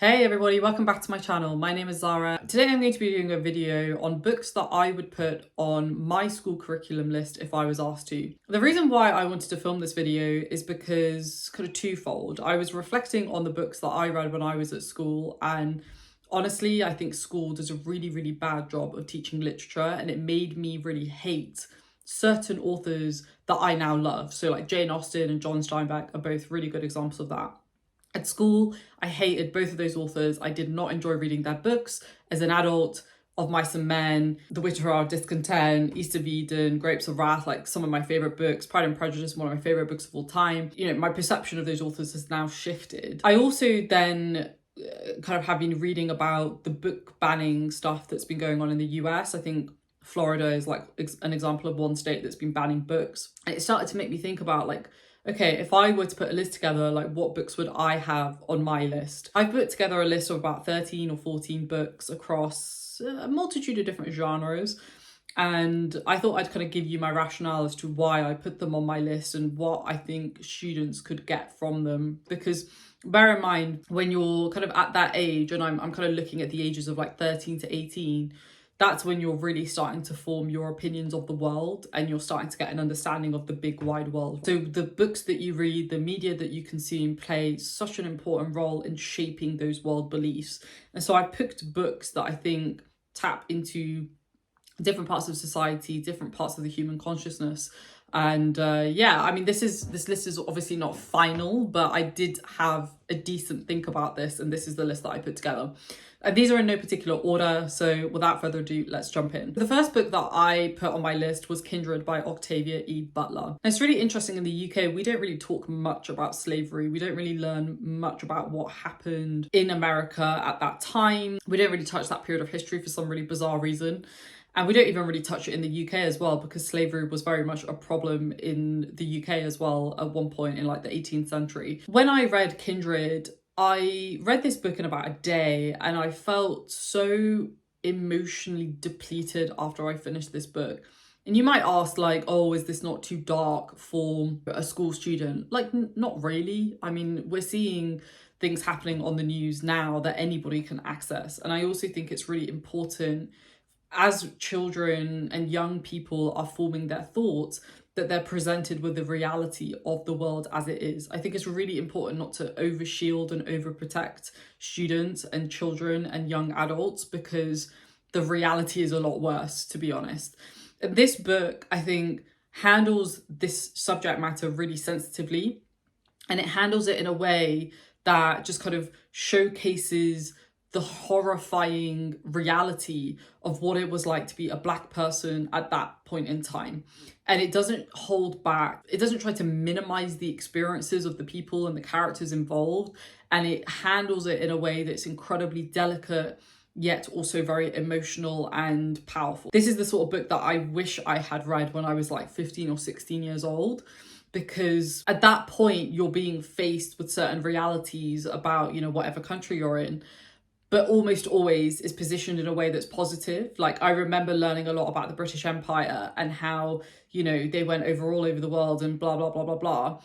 Hey everybody, welcome back to my channel. My name is Zara. Today I'm going to be doing a video on books that I would put on my school curriculum list if I was asked to. The reason why I wanted to film this video is because kind of twofold. I was reflecting on the books that I read when I was at school, and honestly, I think school does a really bad job of teaching literature, and it made me really hate certain authors that I now love. So like Jane Austen and John Steinbeck are both really good examples of that. At school, I hated both of those authors. I did not enjoy reading their books. As an adult, Of Mice and Men, The Witcher of Discontent, East of Eden, Grapes of Wrath, like some of my favourite books, Pride and Prejudice, one of my favourite books of all time. You know, my perception of those authors has now shifted. I also then kind of have been reading about the book banning stuff that's been going on in the US. I think Florida is like an example of one state that's been banning books. And it started to make me think about like, okay, if I were to put a list together, like what books would I have on my list? I've put together a list of about 13 or 14 books across a multitude of different genres. And I thought I'd kind of give you my rationale as to why I put them on my list and what I think students could get from them. Because bear in mind, when you're kind of at that age, and I'm kind of looking at the ages of like 13 to 18, that's when you're really starting to form your opinions of the world and you're starting to get an understanding of the big wide world. So the books that you read, the media that you consume play such an important role in shaping those world beliefs. And so I picked books that I think tap into different parts of society, different parts of the human consciousness. And yeah, I mean, this list is obviously not final, but I did have a decent think about this, and this is the list that I put together. And these are in no particular order, so without further ado, let's jump in. The first book that I put on my list was Kindred by Octavia E. Butler. And it's really interesting, in the UK, we don't really talk much about slavery. We don't really learn much about what happened in America at that time. We don't really touch that period of history for some really bizarre reason. And we don't even really touch it in the UK as well, because slavery was very much a problem in the UK as well at one point in like the 18th century. When I read Kindred, I read this book in about a day and I felt so emotionally depleted after I finished this book. And you might ask like, oh, is this not too dark for a school student? Like, not really. I mean, we're seeing things happening on the news now that anybody can access. And I also think it's really important as children and young people are forming their thoughts, that they're presented with the reality of the world as it is. I think it's really important not to overshield and overprotect students and children and young adults, because the reality is a lot worse, to be honest. And this book, I think, handles this subject matter really sensitively, and it handles it in a way that just kind of showcases the horrifying reality of what it was like to be a Black person at that point in time. And it doesn't hold back. It doesn't try to minimize the experiences of the people and the characters involved. And it handles it in a way that's incredibly delicate, yet also very emotional and powerful. This is the sort of book that I wish I had read when I was like 15 or 16 years old. Because at that point, you're being faced with certain realities about, you know, whatever country you're in, but almost always is positioned in a way that's positive. Like, I remember learning a lot about the British Empire and how, you know, they went all over the world and blah, blah, blah, blah, blah.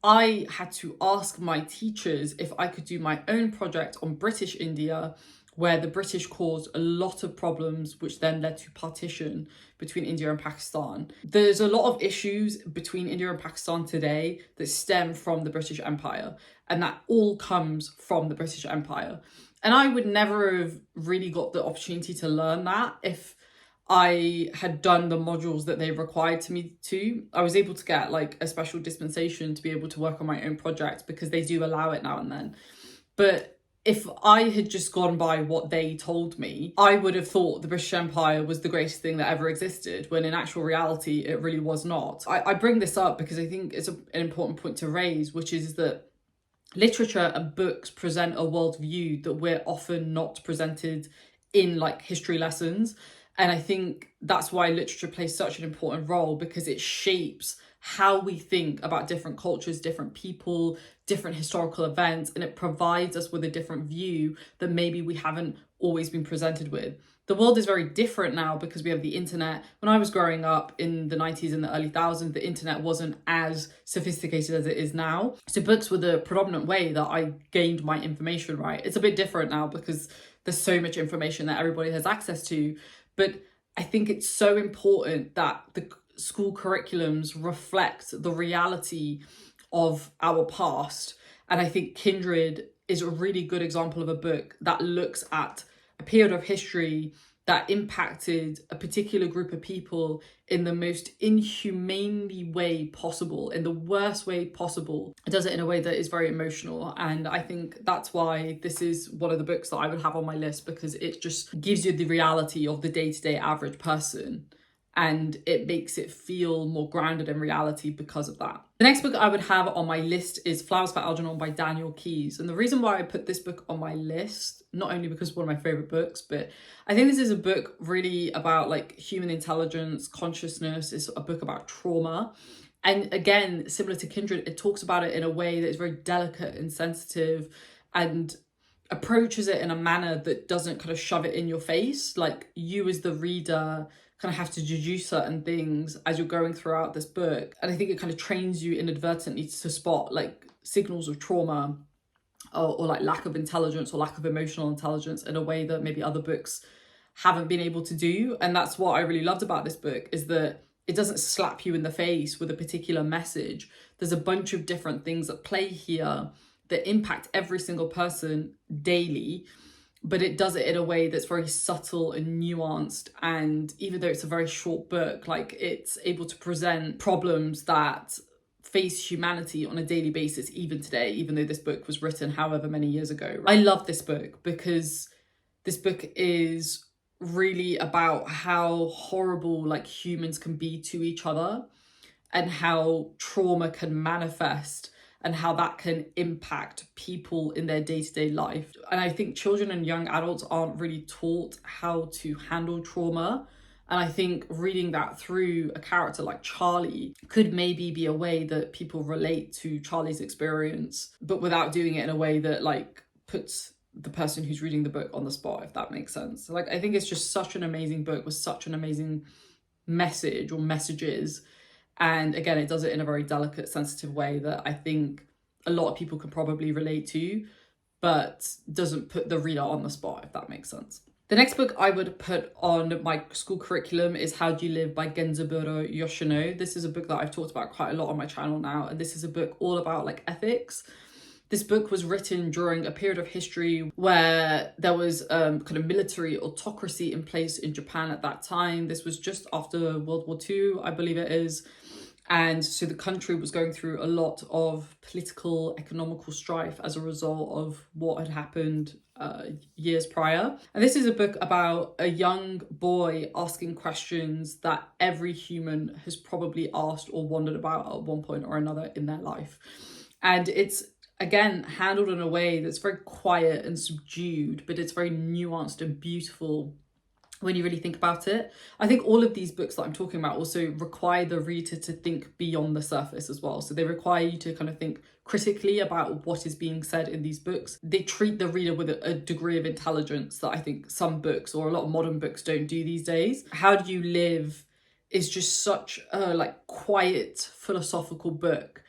I had to ask my teachers if I could do my own project on British India, where the British caused a lot of problems, which then led to partition between India and Pakistan. There's a lot of issues between India and Pakistan today that stem from the British Empire, and that all comes from the British Empire. And I would never have really got the opportunity to learn that if I had done the modules that they required me to. I was able to get like a special dispensation to be able to work on my own project, because they do allow it now and then. But if I had just gone by what they told me, I would have thought the British Empire was the greatest thing that ever existed, when in actual reality, it really was not. I bring this up because I think it's an important point to raise, which is that literature and books present a worldview that we're often not presented in like history lessons. And I think that's why literature plays such an important role, because it shapes how we think about different cultures, different people, different historical events, and it provides us with a different view that maybe we haven't always been presented with. The world is very different now because we have the internet. When I was growing up in the 90s and the early thousands, the internet wasn't as sophisticated as it is now. So books were the predominant way that I gained my information, right? It's a bit different now because there's so much information that everybody has access to. But I think it's so important that the school curriculums reflect the reality of our past. And I think Kindred is a really good example of a book that looks at a period of history that impacted a particular group of people in the most inhumanely way possible, in the worst way possible. It does it in a way that is very emotional. And I think that's why this is one of the books that I would have on my list, because it just gives you the reality of the day-to-day average person. And it makes it feel more grounded in reality because of that. The next book I would have on my list is Flowers for Algernon by Daniel Keyes. And the reason why I put this book on my list, not only because it's one of my favorite books, but I think this is a book really about like human intelligence, consciousness. It's a book about trauma. And again, similar to Kindred, it talks about it in a way that is very delicate and sensitive and approaches it in a manner that doesn't kind of shove it in your face. Like you as the reader kind of have to deduce certain things as you're going throughout this book. And I think it kind of trains you inadvertently to spot like signals of trauma or like lack of intelligence or lack of emotional intelligence in a way that maybe other books haven't been able to do. And that's what I really loved about this book, is that it doesn't slap you in the face with a particular message. There's a bunch of different things at play here that impact every single person daily, but it does it in a way that's very subtle and nuanced. And even though it's a very short book, like it's able to present problems that face humanity on a daily basis, even today, even though this book was written however many years ago. I love this book because this book is really about how horrible like humans can be to each other and how trauma can manifest and how that can impact people in their day-to-day life. And I think children and young adults aren't really taught how to handle trauma. And I think reading that through a character like Charlie could maybe be a way that people relate to Charlie's experience, but without doing it in a way that like puts the person who's reading the book on the spot, if that makes sense. Like, I think it's just such an amazing book with such an amazing message or messages. And again, it does it in a very delicate, sensitive way that I think a lot of people can probably relate to, but doesn't put the reader on the spot, if that makes sense. The next book I would put on my school curriculum is How Do You Live by Genzaburo Yoshino. This is a book that I've talked about quite a lot on my channel now, and this is a book all about like ethics. This book was written during a period of history where there was kind of military autocracy in place in Japan at that time. This was just after World War II, I believe it is. And so the country was going through a lot of political, economical strife as a result of what had happened years prior. And this is a book about a young boy asking questions that every human has probably asked or wondered about at one point or another in their life. And it's, again, handled in a way that's very quiet and subdued, but it's very nuanced and beautiful when you really think about it. I think all of these books that I'm talking about also require the reader to think beyond the surface as well. So they require you to kind of think critically about what is being said in these books. They treat the reader with a degree of intelligence that I think some books or a lot of modern books don't do these days. How Do You Live is just such a like quiet philosophical book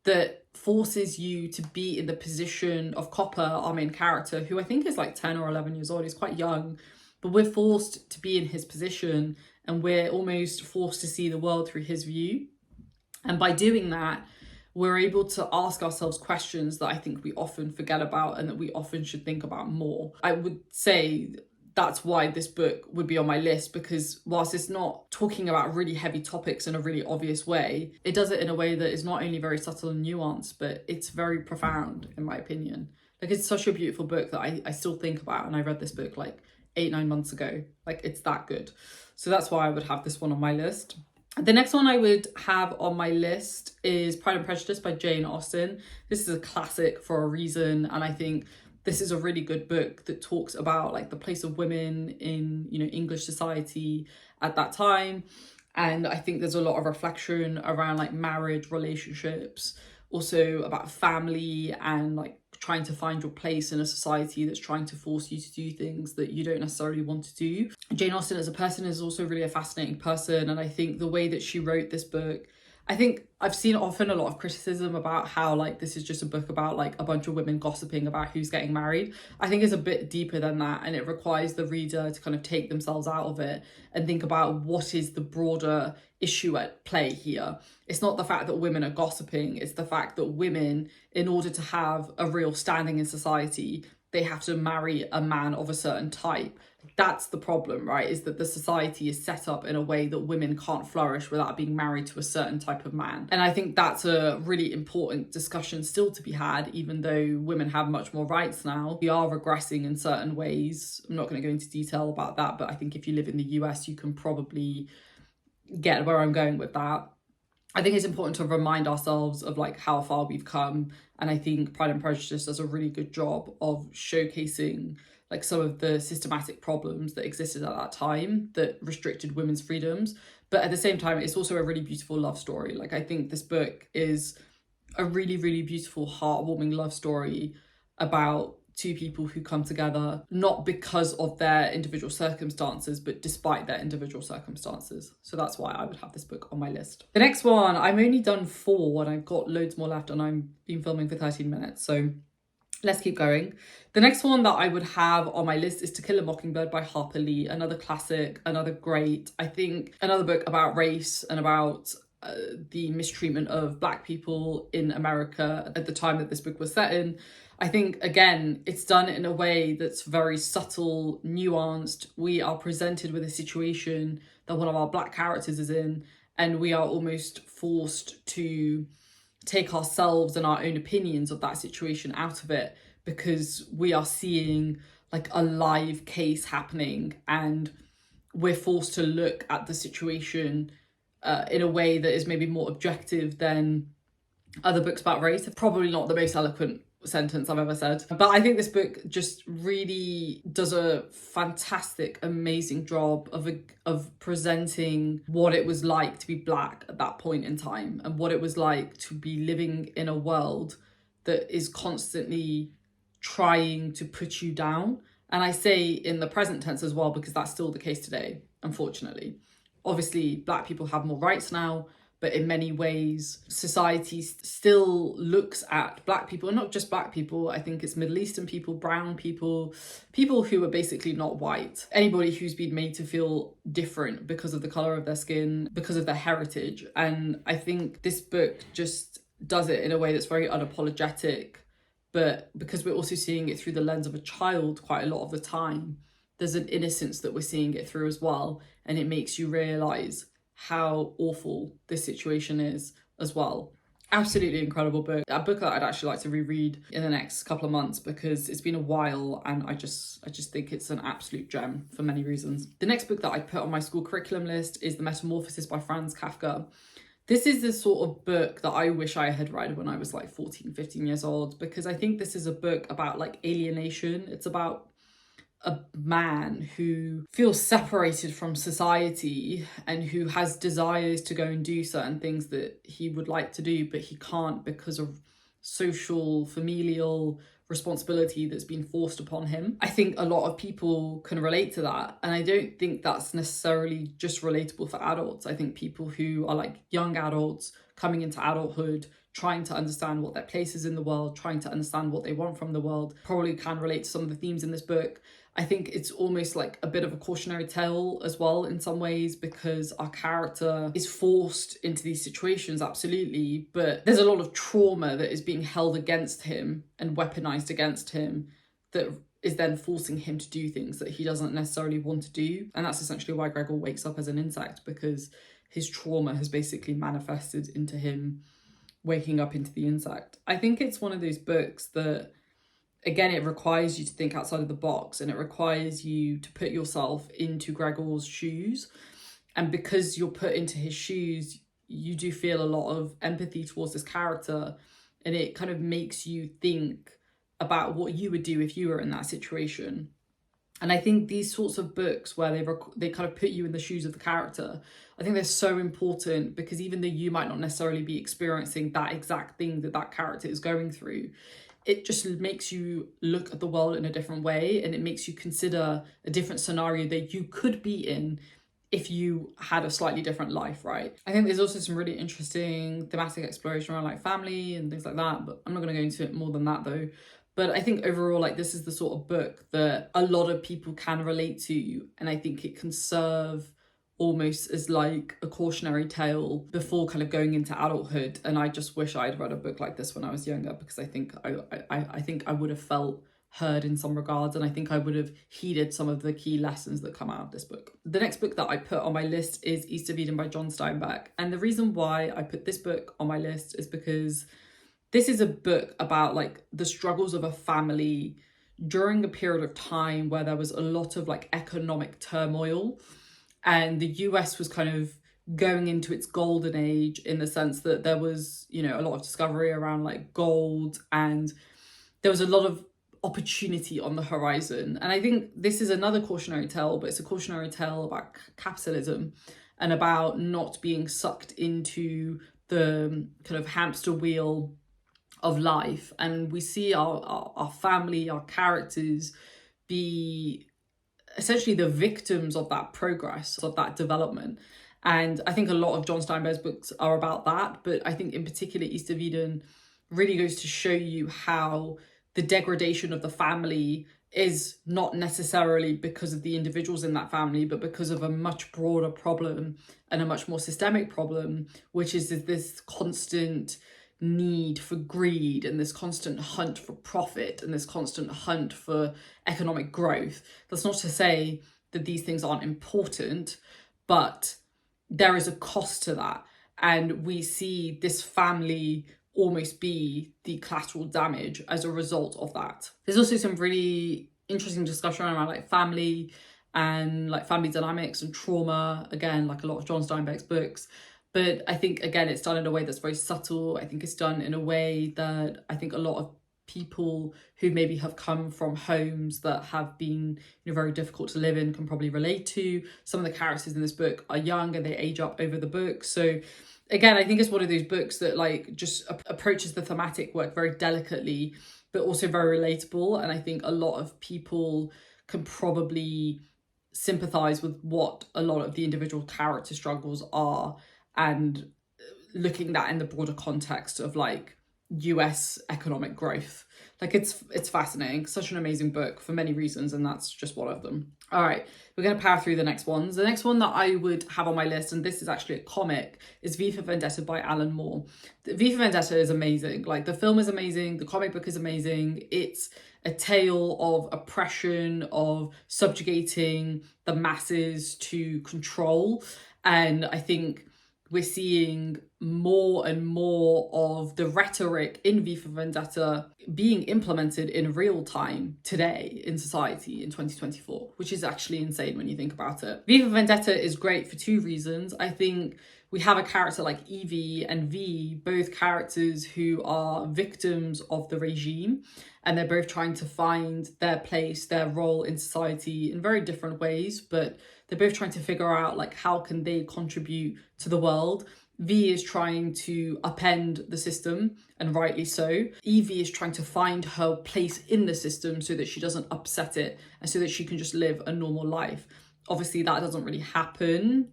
that forces you to be in the position of Copper, our main character, who I think is like 10 or 11 years old. He's quite young. But we're forced to be in his position, and we're almost forced to see the world through his view. And by doing that, we're able to ask ourselves questions that I think we often forget about and that we often should think about more. I would say that's why this book would be on my list, because whilst it's not talking about really heavy topics in a really obvious way, it does it in a way that is not only very subtle and nuanced, but it's very profound, in my opinion. Like, it's such a beautiful book that I still think about, and I read this book like 8-9 months ago. Like, it's that good. So that's why I would have this one on my list. The next one I would have on my list is Pride and Prejudice by Jane Austen. This is a classic for a reason, and I think this is a really good book that talks about like the place of women in, you know, English society at that time. And I think there's a lot of reflection around like marriage, relationships, also about family and like trying to find your place in a society that's trying to force you to do things that you don't necessarily want to do. Jane Austen as a person is also really a fascinating person, and I think the way that she wrote this book, I think I've seen often a lot of criticism about how like this is just a book about like a bunch of women gossiping about who's getting married. I think it's a bit deeper than that, and it requires the reader to kind of take themselves out of it and think about what is the broader issue at play here. It's not the fact that women are gossiping, it's the fact that women, in order to have a real standing in society, they have to marry a man of a certain type. That's the problem, right? Is that the society is set up in a way that women can't flourish without being married to a certain type of man. And I think that's a really important discussion still to be had, even though women have much more rights now. We are regressing in certain ways. I'm not going to go into detail about that, but I think if you live in the US, you can probably get where I'm going with that. I think it's important to remind ourselves of like how far we've come. And I think Pride and Prejudice does a really good job of showcasing like some of the systematic problems that existed at that time that restricted women's freedoms. But at the same time, it's also a really beautiful love story. Like, I think this book is a really, really beautiful, heartwarming love story about two people who come together, not because of their individual circumstances, but despite their individual circumstances. So that's why I would have this book on my list. The next one, I've only done 4 and I've got loads more left, and I've been filming for 13 minutes. So let's keep going. The next one that I would have on my list is To Kill a Mockingbird by Harper Lee. Another classic, another great, I think, another book about race and about the mistreatment of Black people in America at the time that this book was set in. I think, again, it's done in a way that's very subtle, nuanced. We are presented with a situation that one of our Black characters is in, and we are almost forced to take ourselves and our own opinions of that situation out of it, because we are seeing like a live case happening, and we're forced to look at the situation in a way that is maybe more objective than other books about race. Probably not the most eloquent sentence I've ever said, but I think this book just really does a fantastic, amazing job of presenting what it was like to be Black at that point in time, and what it was like to be living in a world that is constantly trying to put you down. And I say in the present tense as well, because that's still the case today, unfortunately. Obviously, Black people have more rights now, but in many ways, society still looks at Black people, and not just Black people. I think it's Middle Eastern people, brown people, people who are basically not white. Anybody who's been made to feel different because of the colour of their skin, because of their heritage. And I think this book just does it in a way that's very unapologetic, but because we're also seeing it through the lens of a child quite a lot of the time, there's an innocence that we're seeing it through as well. And it makes you realise how awful this situation is as well. Absolutely incredible book. A book that I'd actually like to reread in the next couple of months, because it's been a while and I just think it's an absolute gem for many reasons. The next book that I put on my school curriculum list is The Metamorphosis by Franz Kafka. This is the sort of book that I wish I had read when I was like 14, 15 years old, because I think this is a book about like alienation. It's about a man who feels separated from society and who has desires to go and do certain things that he would like to do, but he can't because of social, familial responsibility that's been forced upon him. I think a lot of people can relate to that, and I don't think that's necessarily just relatable for adults. I think people who are like young adults coming into adulthood, trying to understand what their place is in the world, trying to understand what they want from the world, probably can relate to some of the themes in this book. I think it's almost like a bit of a cautionary tale as well in some ways, because our character is forced into these situations, absolutely, but there's a lot of trauma that is being held against him and weaponized against him that is then forcing him to do things that he doesn't necessarily want to do. And that's essentially why Gregor wakes up as an insect, because his trauma has basically manifested into him waking up into the insect. I think it's one of those books that, again, it requires you to think outside of the box, and it requires you to put yourself into Gregor's shoes. And because you're put into his shoes, you do feel a lot of empathy towards this character, and it kind of makes you think about what you would do if you were in that situation. And I think these sorts of books where they kind of put you in the shoes of the character, I think they're so important, because even though you might not necessarily be experiencing that exact thing that that character is going through, it just makes you look at the world in a different way, and it makes you consider a different scenario that you could be in if you had a slightly different life, right? I think there's also some really interesting thematic exploration around like family and things like that, but I'm not going to go into it more than that though. But I think overall, like, this is the sort of book that a lot of people can relate to, and I think it can serve almost as like a cautionary tale before kind of going into adulthood. And I just wish I'd read a book like this when I was younger, because I think I think I would have felt heard in some regards, and I think I would have heeded some of the key lessons that come out of this book. The next book that I put on my list is East of Eden by John Steinbeck, and the reason why I put this book on my list is because this is a book about like the struggles of a family during a period of time where there was a lot of like economic turmoil, and the US was kind of going into its golden age in the sense that there was, you know, a lot of discovery around like gold, and there was a lot of opportunity on the horizon. And I think this is another cautionary tale, but it's a cautionary tale about capitalism and about not being sucked into the kind of hamster wheel of life. And we see our family, our characters be essentially the victims of that progress, of that development. And I think a lot of John Steinbeck's books are about that, but I think in particular East of Eden really goes to show you how the degradation of the family is not necessarily because of the individuals in that family, but because of a much broader problem and a much more systemic problem, which is this constant need for greed and this constant hunt for profit and this constant hunt for economic growth. That's not to say that these things aren't important, but there is a cost to that. And we see this family almost be the collateral damage as a result of that. There's also some really interesting discussion around like family and like family dynamics and trauma, again, like a lot of John Steinbeck's books. But I think, again, it's done in a way that's very subtle. I think it's done in a way that I think a lot of people who maybe have come from homes that have been, you know, very difficult to live in can probably relate to. Some of the characters in this book are young and they age up over the book. So again, I think it's one of those books that like just approaches the thematic work very delicately, but also very relatable. And I think a lot of people can probably sympathize with what a lot of the individual character struggles are, and looking at that in the broader context of like US economic growth. Like it's fascinating, such an amazing book for many reasons, and that's just one of them. All right, we're going to power through the next ones. The next one that I would have on my list, and this is actually a comic, is V for Vendetta by Alan Moore. V for Vendetta is amazing. Like the film is amazing, the comic book is amazing. It's a tale of oppression, of subjugating the masses to control. And I think we're seeing more and more of the rhetoric in V for Vendetta being implemented in real time today in society in 2024, which is actually insane when you think about it. V for Vendetta is great for two reasons. I think we have a character like Evie and V, both characters who are victims of the regime, and they're both trying to find their place, their role in society in very different ways, but they're both trying to figure out like how can they contribute to the world. V is trying to upend the system, and rightly so. Evie is trying to find her place in the system so that she doesn't upset it and so that she can just live a normal life. Obviously, that doesn't really happen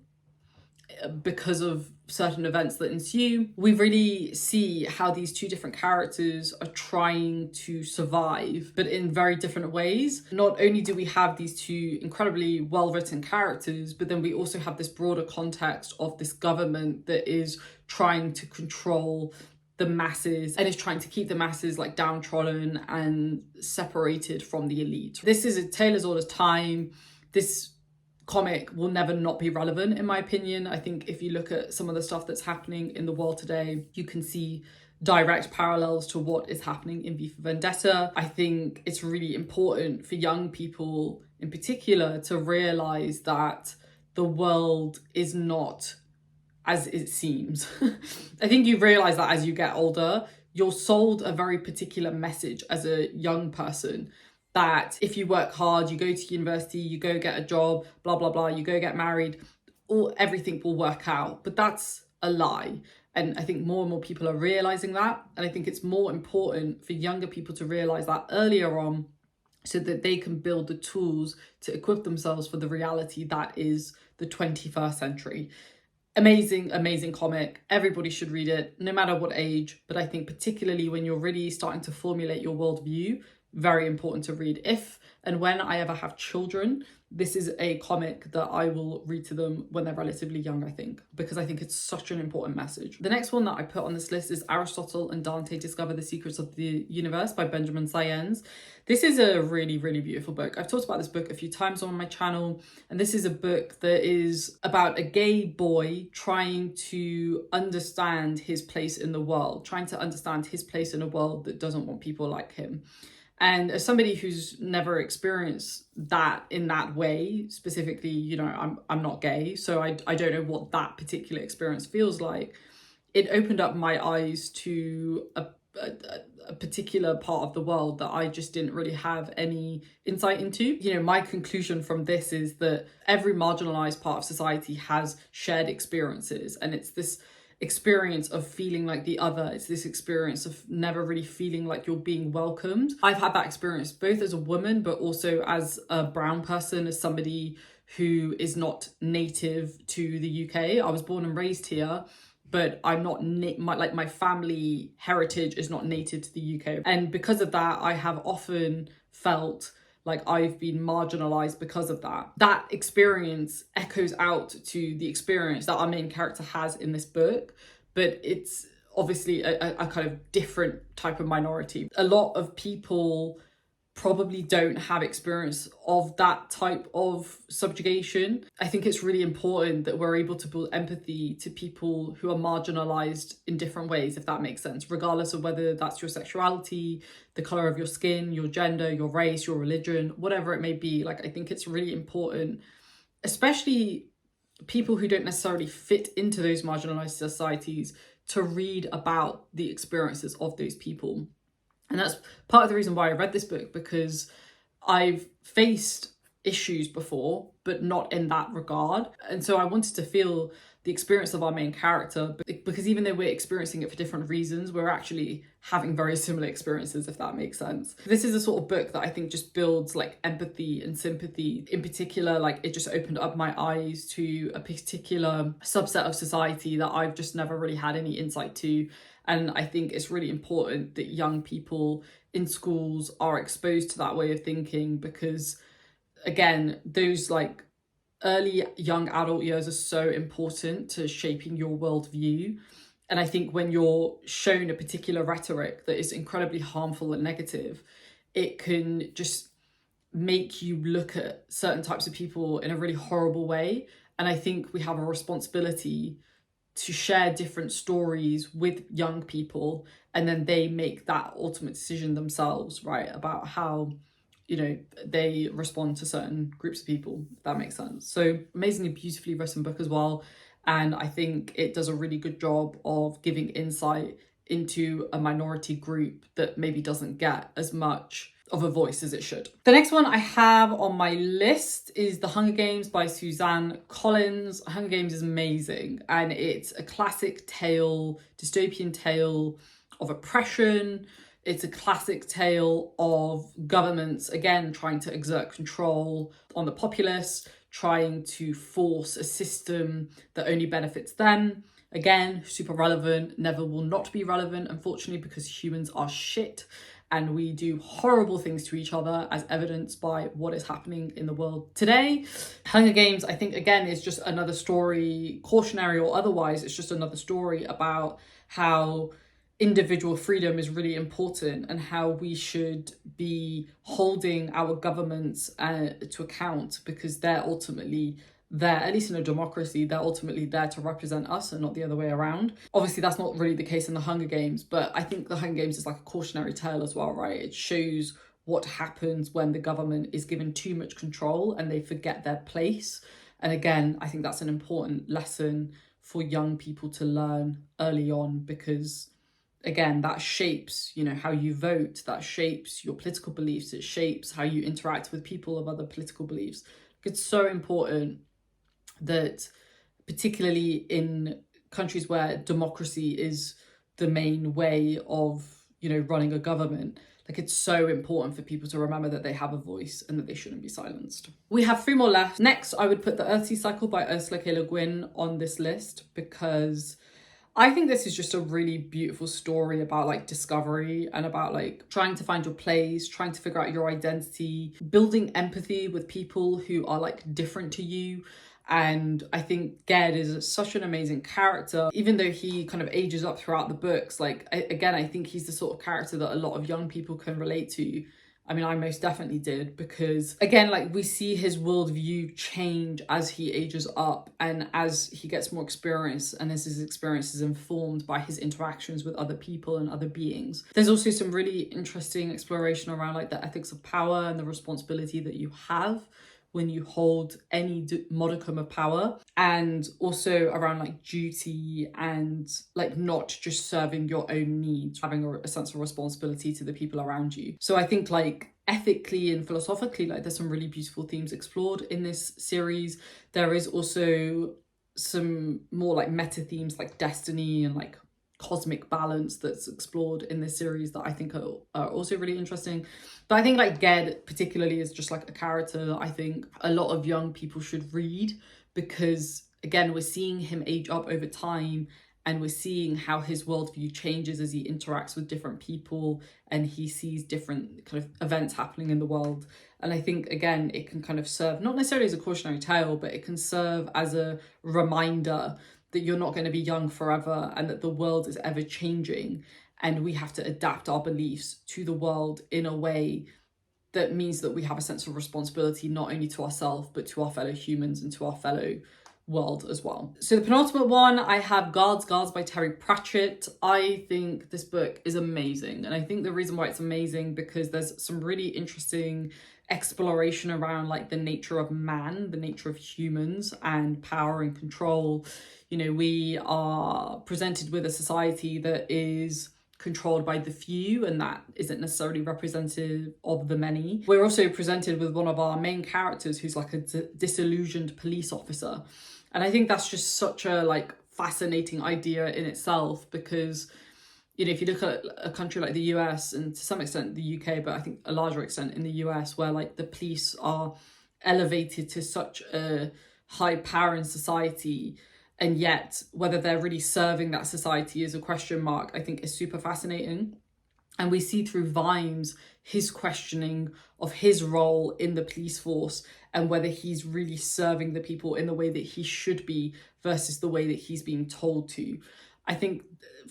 because of certain events that ensue. We really see how these two different characters are trying to survive, but in very different ways. Not only do we have these two incredibly well-written characters, but then we also have this broader context of this government that is trying to control the masses and is trying to keep the masses like downtrodden and separated from the elite. This is a tale as old as time. This comic will never not be relevant, in my opinion. I think if you look at some of the stuff that's happening in the world today, you can see direct parallels to what is happening in V for Vendetta. I think it's really important for young people in particular to realize that the world is not as it seems. I think you realize that as you get older, you're sold a very particular message as a young person, that if you work hard, you go to university, you go get a job, blah, blah, blah, you go get married, everything will work out. But that's a lie. And I think more and more people are realizing that. And I think it's more important for younger people to realize that earlier on, so that they can build the tools to equip themselves for the reality that is the 21st century. Amazing comic. Everybody should read it, no matter what age. But I think particularly when you're really starting to formulate your worldview, very important to read. If and when I ever have children, this is a comic that I will read to them when they're relatively young, I think, because I think it's such an important message. The next one that I put on this list is Aristotle and Dante Discover the Secrets of the Universe by Benjamin Sayens. This is a really beautiful book. I've talked about this book a few times on my channel, and this is a book that is about a gay boy trying to understand his place in the world, trying to understand his place in a world that doesn't want people like him. And as somebody who's never experienced that in that way, specifically, you know, I'm not gay, so I don't know what that particular experience feels like. It opened up my eyes to a particular part of the world that I just didn't really have any insight into. You know, my conclusion from this is that every marginalized part of society has shared experiences, and it's this experience of feeling like the other. It's this experience of never really feeling like you're being welcomed. I've had that experience both as a woman, but also as a brown person, as somebody who is not native to the UK. I was born and raised here, but I'm not, my family heritage is not native to the UK. And because of that, I have often felt like I've been marginalized because of that. That experience echoes out to the experience that our main character has in this book, but it's obviously a kind of different type of minority. A lot of people probably don't have experience of that type of subjugation. I think it's really important that we're able to build empathy to people who are marginalized in different ways, if that makes sense, regardless of whether that's your sexuality, the color of your skin, your gender, your race, your religion, whatever it may be. Like, I think it's really important, especially people who don't necessarily fit into those marginalized societies, to read about the experiences of those people. And that's part of the reason why I read this book, because I've faced issues before, but not in that regard. And so I wanted to feel the experience of our main character, because even though we're experiencing it for different reasons, we're actually having very similar experiences, if that makes sense. This is a sort of book that I think just builds like empathy and sympathy. In particular, like, it just opened up my eyes to a particular subset of society that I've just never really had any insight to. And I think it's really important that young people in schools are exposed to that way of thinking, because again, those like early young adult years are so important to shaping your worldview. And I think when you're shown a particular rhetoric that is incredibly harmful and negative, it can just make you look at certain types of people in a really horrible way. And I think we have a responsibility to share different stories with young people, and then they make that ultimate decision themselves, right, about how, you know, they respond to certain groups of people, if that makes sense. So amazingly beautifully written book as well. And I think it does a really good job of giving insight into a minority group that maybe doesn't get as much of a voice as it should. The next one I have on my list is The Hunger Games by Suzanne Collins. Hunger Games is amazing, and it's a classic tale, dystopian tale of oppression. It's a classic tale of governments, again, trying to exert control on the populace, trying to force a system that only benefits them. Again, super relevant, never will not be relevant, unfortunately, because humans are shit and we do horrible things to each other, as evidenced by what is happening in the world today. Hunger Games, I think, again, is just another story, cautionary or otherwise, it's just another story about how individual freedom is really important and how we should be holding our governments to account, because they're ultimately there, at least in a democracy, they're ultimately there to represent us and not the other way around. Obviously, that's not really the case in the Hunger Games, but I think the Hunger Games is like a cautionary tale as well, right? It shows what happens when the government is given too much control and they forget their place. And again, I think that's an important lesson for young people to learn early on, because again, that shapes, you know, how you vote, that shapes your political beliefs, it shapes how you interact with people of other political beliefs. It's so important that, particularly in countries where democracy is the main way of, you know, running a government, like it's so important for people to remember that they have a voice and that they shouldn't be silenced. We have 3 more left. Next, I would put The Earthsea Cycle by Ursula K. Le Guin on this list because I think this is just a really beautiful story about like discovery and about like trying to find your place, trying to figure out your identity, building empathy with people who are like different to you. And I think Ged is such an amazing character, even though he kind of ages up throughout the books. Like, again, I think he's the sort of character that a lot of young people can relate to. I mean, I most definitely did, because again, like we see his worldview change as he ages up and as he gets more experience, and as his experience is informed by his interactions with other people and other beings. There's also some really interesting exploration around like the ethics of power and the responsibility that you have when you hold any modicum of power, and also around like duty and like not just serving your own needs, having a sense of responsibility to the people around you. So I think like ethically and philosophically, like there's some really beautiful themes explored in this series. There is also some more like meta themes like destiny and like cosmic balance that's explored in this series that I think are also really interesting. But I think like Ged particularly is just like a character that I think a lot of young people should read, because again, we're seeing him age up over time and we're seeing how his worldview changes as he interacts with different people and he sees different kind of events happening in the world. And I think, again, it can kind of serve, not necessarily as a cautionary tale, but it can serve as a reminder that you're not going to be young forever and that the world is ever changing and we have to adapt our beliefs to the world in a way that means that we have a sense of responsibility not only to ourselves but to our fellow humans and to our fellow world as well. So the penultimate one, I have Guards by Terry Pratchett. I think this book is amazing, and I think the reason why it's amazing because there's some really interesting exploration around like the nature of man, the nature of humans and power and control. You know, we are presented with a society that is controlled by the few and that isn't necessarily representative of the many. We're also presented with one of our main characters who's like a disillusioned police officer. And I think that's just such a like fascinating idea in itself, because you know, if you look at a country like the US and to some extent the UK, but I think a larger extent in the US, where like the police are elevated to such a high power in society, and yet whether they're really serving that society is a question mark, I think is super fascinating. And we see through Vimes his questioning of his role in the police force and whether he's really serving the people in the way that he should be versus the way that he's being told to. I think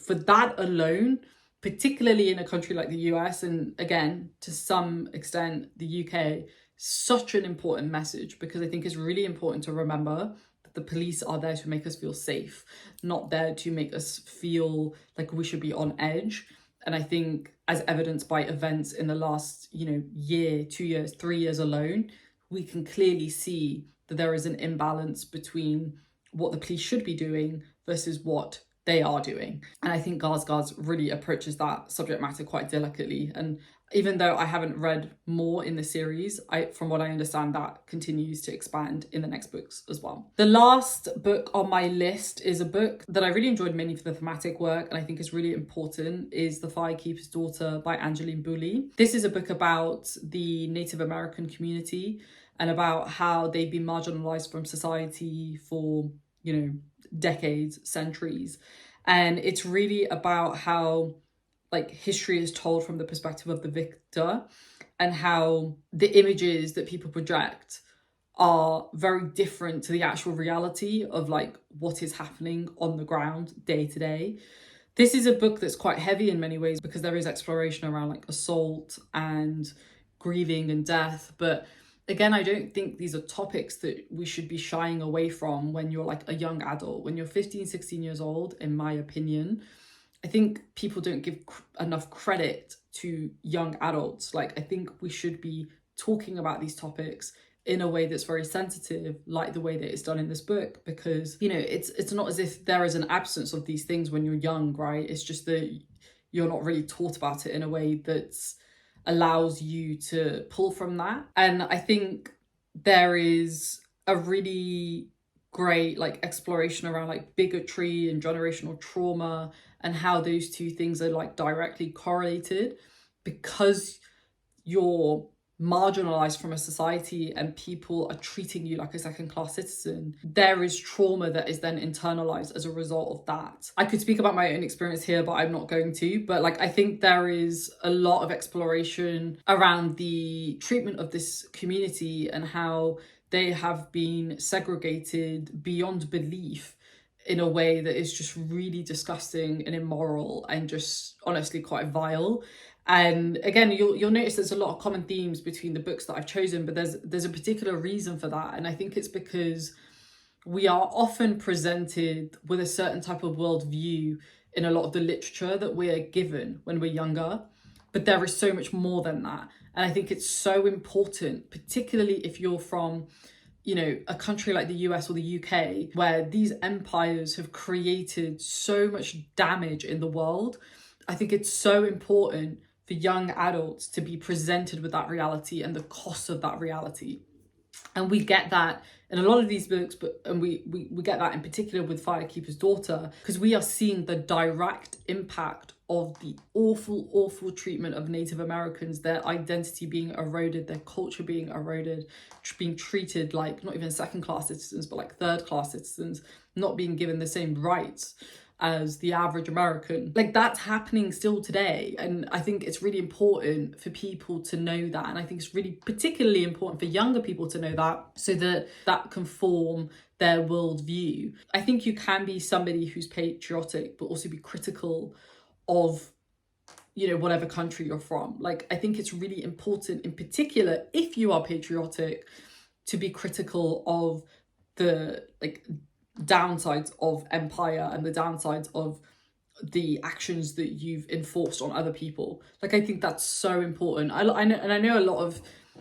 for that alone, particularly in a country like the US, and again, to some extent, the UK, such an important message, because I think it's really important to remember that the police are there to make us feel safe, not there to make us feel like we should be on edge. And I think as evidenced by events in the last, year, 2 years, 3 years alone, we can clearly see that there is an imbalance between what the police should be doing versus what they are doing. And I think Guards really approaches that subject matter quite delicately. And even though I haven't read more in the series, from what I understand, that continues to expand in the next books as well. The last book on my list is a book that I really enjoyed mainly for the thematic work and I think is really important, is The Firekeeper's Daughter by Angeline Boulley. This is a book about the Native American community and about how they've been marginalized from society for, decades, centuries. And it's really about how history is told from the perspective of the victor, and how the images that people project are very different to the actual reality of what is happening on the ground day to day. This is a book that's quite heavy in many ways because there is exploration around assault and grieving and death, but again, I don't think these are topics that we should be shying away from when you're a young adult. When you're 15, 16 years old, in my opinion, I think people don't give enough credit to young adults. I think we should be talking about these topics in a way that's very sensitive, like the way that it's done in this book, because, it's not as if there is an absence of these things when you're young, right? It's just that you're not really taught about it in a way that's allows you to pull from that. And I think there is a really great like exploration around like bigotry and generational trauma and how those two things are like directly correlated. Because you're marginalized from a society and people are treating you like a second-class citizen, there is trauma that is then internalized as a result of that. I could speak about my own experience here, but I'm not going to. But like, I think there is a lot of exploration around the treatment of this community and how they have been segregated beyond belief in a way that is just really disgusting and immoral and just honestly quite vile. And again, you'll notice there's a lot of common themes between the books that I've chosen, but there's a particular reason for that. And I think it's because we are often presented with a certain type of worldview in a lot of the literature that we're given when we're younger. But there is so much more than that. And I think it's so important, particularly if you're from, you know, a country like the US or the UK, where these empires have created so much damage in the world. I think it's so important for young adults to be presented with that reality and the cost of that reality. And we get that in a lot of these books, and we get that in particular with Firekeeper's Daughter, because we are seeing the direct impact of the awful treatment of Native Americans, their identity being eroded, their culture being eroded, being treated like not even second-class citizens, but like third-class citizens, not being given the same rights as the average American. Like, that's happening still today. And I think it's really important for people to know that. And I think it's really particularly important for younger people to know that, so that that can form their worldview. I think you can be somebody who's patriotic, but also be critical of, you know, whatever country you're from. Like, I think it's really important, in particular, if you are patriotic, to be critical of the like downsides of empire and the downsides of the actions that you've enforced on other people. Like, I think that's so important. I know a lot of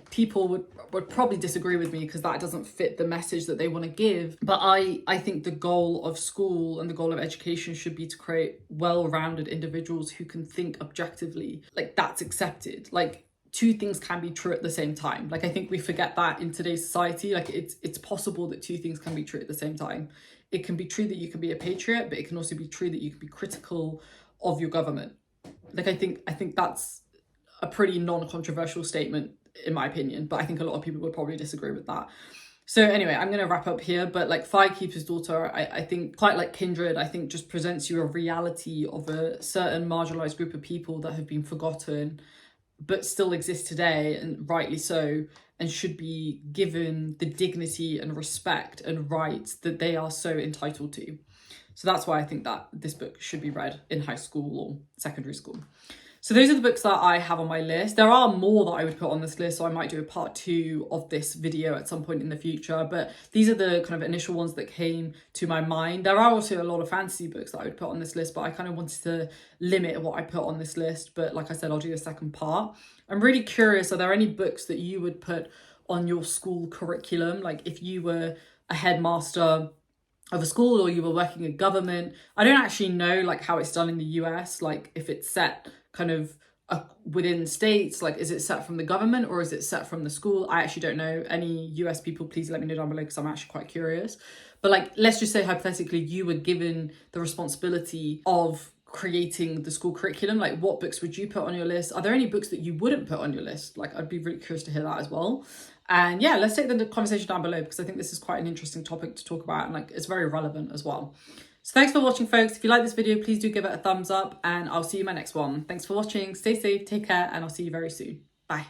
people would probably disagree with me because that doesn't fit the message that they want to give. But I think the goal of school and the goal of education should be to create well-rounded individuals who can think objectively. Like, that's accepted. Like, two things can be true at the same time. Like, I think we forget that in today's society. Like, it's possible that two things can be true at the same time. It can be true that you can be a patriot, but it can also be true that you can be critical of your government. Like, I think that's a pretty non-controversial statement in my opinion, but I think a lot of people would probably disagree with that. So anyway, I'm going to wrap up here, but like Firekeeper's Daughter, I think, quite like Kindred, I think just presents you a reality of a certain marginalized group of people that have been forgotten, but still exist today, and rightly so, and should be given the dignity and respect and rights that they are so entitled to. So that's why I think that this book should be read in high school or secondary school. So those are the books that I have on my list. There are more that I would put on this list, so I might do a part 2 of this video at some point in the future, but these are the kind of initial ones that came to my mind. There are also a lot of fantasy books that I would put on this list, but I kind of wanted to limit what I put on this list. But like I said, I'll do a second part. I'm really curious, are there any books that you would put on your school curriculum? Like, if you were a headmaster of a school or you were working in government. I don't actually know like how it's done in the US, like if it's set kind of within states, like is it set from the government or is it set from the school? I actually don't know. Any US people, please let me know down below because I'm actually quite curious. But like, let's just say hypothetically you were given the responsibility of creating the school curriculum. Like, what books would you put on your list? Are there any books that you wouldn't put on your list? Like, I'd be really curious to hear that as well. And yeah, let's take the conversation down below because I think this is quite an interesting topic to talk about and like it's very relevant as well. So thanks for watching, folks. If you like this video, please do give it a thumbs up and I'll see you in my next one. Thanks for watching. Stay safe, take care, and I'll see you very soon. Bye.